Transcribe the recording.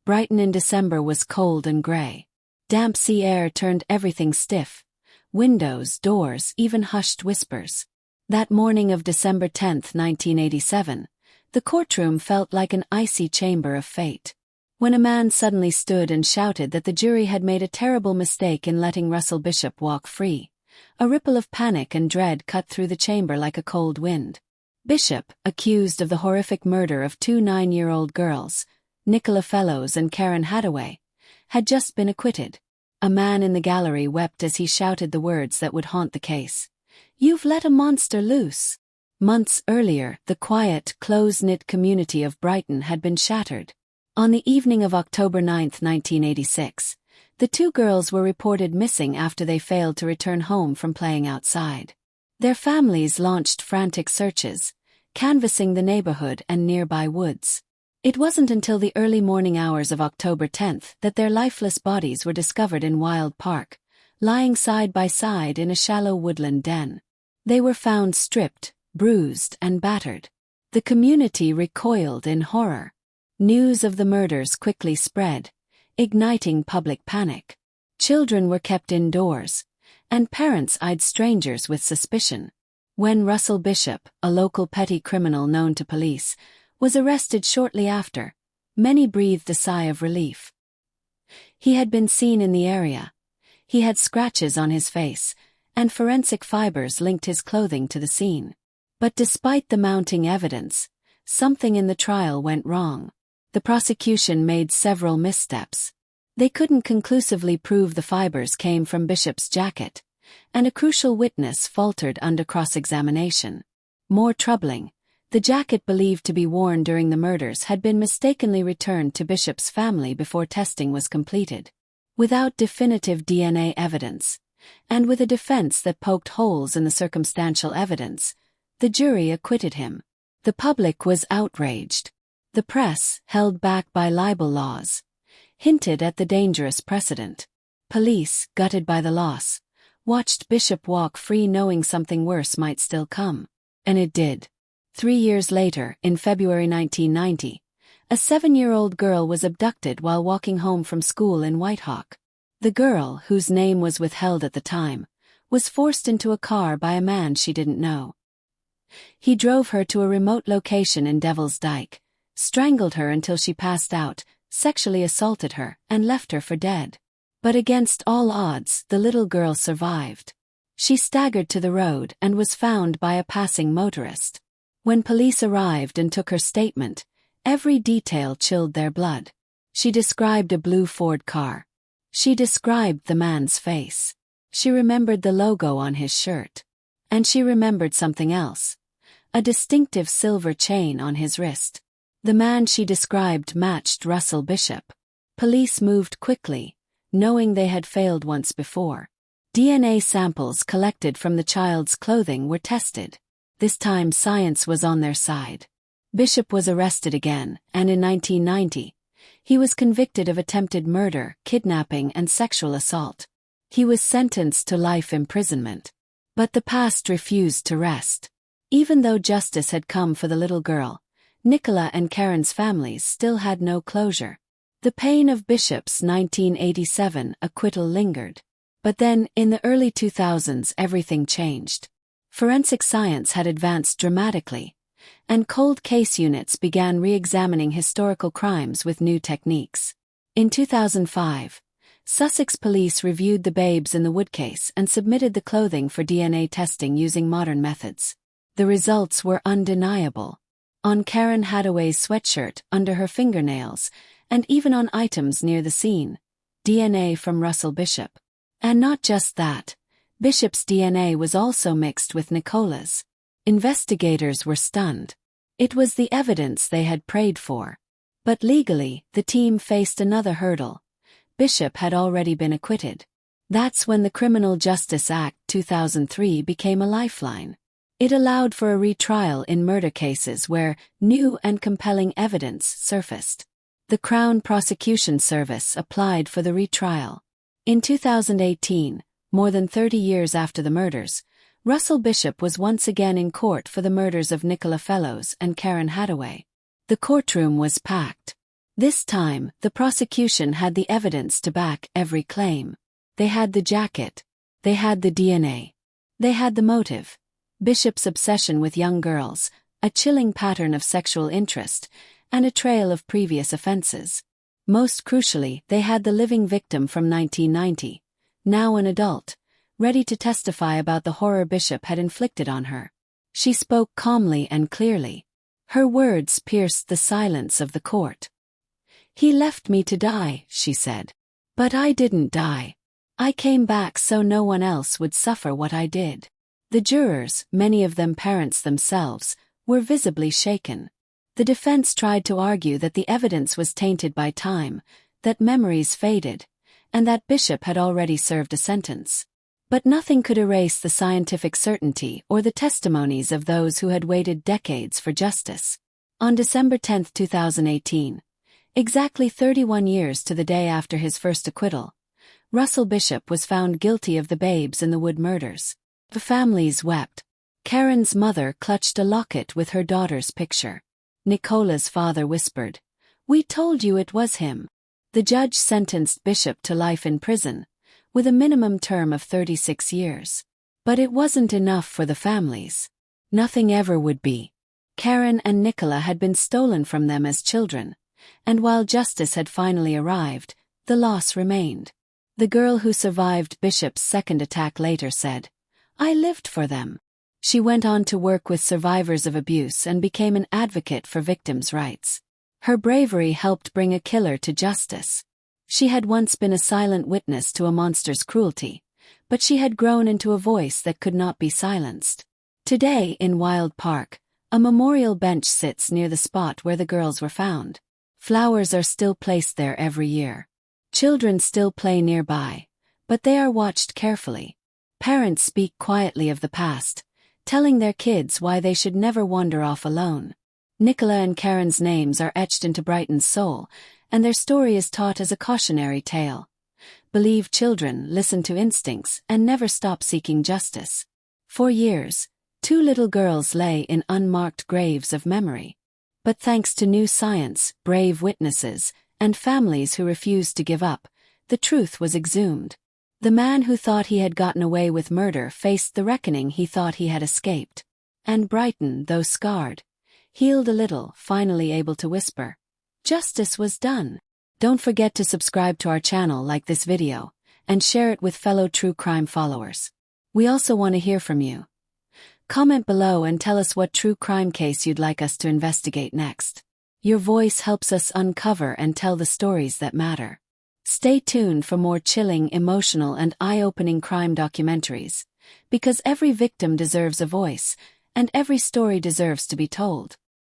Brighton in December was cold and grey. Damp sea air turned everything stiff. Windows, doors, even hushed whispers. That morning of December 10, 1987, the courtroom felt like an icy chamber of fate. When a man suddenly stood and shouted that the jury had made a terrible mistake in letting Russell Bishop walk free, a ripple of panic and dread cut through the chamber like a cold wind. Bishop, accused of the horrific murder of two 9-year-old girls, Nicola and Karen Hadaway, had just been acquitted. A man in the gallery wept as he shouted the words that would haunt the case. "You've let a monster loose." Months earlier, the quiet, close-knit community of Brighton had been shattered. On the evening of October 9, 1986, the two girls were reported missing after they failed to return home from playing outside. Their families launched frantic searches, canvassing the neighborhood and nearby woods. It wasn't until the early morning hours of October 10 that their lifeless bodies were discovered in Wild Park, lying side by side in a shallow woodland den. They were found stripped, bruised, and battered. The community recoiled in horror. News of the murders quickly spread, igniting public panic. Children were kept indoors, and parents eyed strangers with suspicion. When Russell Bishop, a local petty criminal known to police, was arrested shortly after, many breathed a sigh of relief. He had been seen in the area. He had scratches on his face, and forensic fibers linked his clothing to the scene. But despite the mounting evidence, something in the trial went wrong. The prosecution made several missteps. They couldn't conclusively prove the fibers came from Bishop's jacket, and a crucial witness faltered under cross-examination. More troubling, the jacket believed to be worn during the murders had been mistakenly returned to Bishop's family before testing was completed. Without definitive DNA evidence, and with a defense that poked holes in the circumstantial evidence, the jury acquitted him. The public was outraged. The press, held back by libel laws, hinted at the dangerous precedent. Police, gutted by the loss, watched Bishop walk free knowing something worse might still come. And it did. 3 years later, in February 1990, a 7-year-old girl was abducted while walking home from school in Whitehawk. The girl, whose name was withheld at the time, was forced into a car by a man she didn't know. He drove her to a remote location in Devil's Dyke, strangled her until she passed out, sexually assaulted her, and left her for dead. But against all odds, the little girl survived. She staggered to the road and was found by a passing motorist. When police arrived and took her statement, every detail chilled their blood. She described a blue Ford car. She described the man's face. She remembered the logo on his shirt. And she remembered something else. A distinctive silver chain on his wrist. The man she described matched Russell Bishop. Police moved quickly, knowing they had failed once before. DNA samples collected from the child's clothing were tested. This time science was on their side. Bishop was arrested again, and in 1990, he was convicted of attempted murder, kidnapping, and sexual assault. He was sentenced to life imprisonment. But the past refused to rest. Even though justice had come for the little girl, Nicola and Karen's families still had no closure. The pain of Bishop's 1987 acquittal lingered. But then, in the early 2000s, everything changed. Forensic science had advanced dramatically, and cold case units began re-examining historical crimes with new techniques. In 2005, Sussex police reviewed the babes in the Wood case and submitted the clothing for DNA testing using modern methods. The results were undeniable. On Karen Hadaway's sweatshirt, under her fingernails, and even on items near the scene, DNA from Russell Bishop. And not just that, Bishop's DNA was also mixed with Nicola's. Investigators were stunned. It was the evidence they had prayed for. But legally, the team faced another hurdle. Bishop had already been acquitted. That's when the Criminal Justice Act 2003 became a lifeline. It allowed for a retrial in murder cases where new and compelling evidence surfaced. The Crown Prosecution Service applied for the retrial. In 2018, more than 30 years after the murders, Russell Bishop was once again in court for the murders of Nicola and Karen Hadaway. The courtroom was packed. This time, the prosecution had the evidence to back every claim. They had the jacket. They had the DNA. They had the motive. Bishop's obsession with young girls, a chilling pattern of sexual interest, and a trail of previous offenses. Most crucially, they had the living victim from 1990, now an adult, ready to testify about the horror Bishop had inflicted on her. She spoke calmly and clearly. Her words pierced the silence of the court. "He left me to die," she said. "But I didn't die. I came back so no one else would suffer what I did." The jurors, many of them parents themselves, were visibly shaken. The defense tried to argue that the evidence was tainted by time, that memories faded, and that Bishop had already served a sentence. But nothing could erase the scientific certainty or the testimonies of those who had waited decades for justice. On December 10, 2018, exactly 31 years to the day after his first acquittal, Russell Bishop was found guilty of the Babes in the Wood murders. The families wept. Karen's mother clutched a locket with her daughter's picture. Nicola's father whispered, "We told you it was him." The judge sentenced Bishop to life in prison, with a minimum term of 36 years. But it wasn't enough for the families. Nothing ever would be. Karen and Nicola had been stolen from them as children, and while justice had finally arrived, the loss remained. The girl who survived Bishop's second attack later said, "I lived for them." She went on to work with survivors of abuse and became an advocate for victims' rights. Her bravery helped bring a killer to justice. She had once been a silent witness to a monster's cruelty, but she had grown into a voice that could not be silenced. Today, in Wild Park, a memorial bench sits near the spot where the girls were found. Flowers are still placed there every year. Children still play nearby, but they are watched carefully. Parents speak quietly of the past, telling their kids why they should never wander off alone. Nicola and Karen's names are etched into Brighton's soul, and their story is taught as a cautionary tale. Believe children, listen to instincts, and never stop seeking justice. For years, 2 little girls lay in unmarked graves of memory. But thanks to new science, brave witnesses, and families who refused to give up, the truth was exhumed. The man who thought he had gotten away with murder faced the reckoning he thought he had escaped. And Brighton, though scarred, healed a little, finally able to whisper, "Justice was done." Don't forget to subscribe to our channel, like this video, and share it with fellow true crime followers. We also want to hear from you. Comment below and tell us what true crime case you'd like us to investigate next. Your voice helps us uncover and tell the stories that matter. Stay tuned for more chilling, emotional, and eye-opening crime documentaries, because every victim deserves a voice, and every story deserves to be told.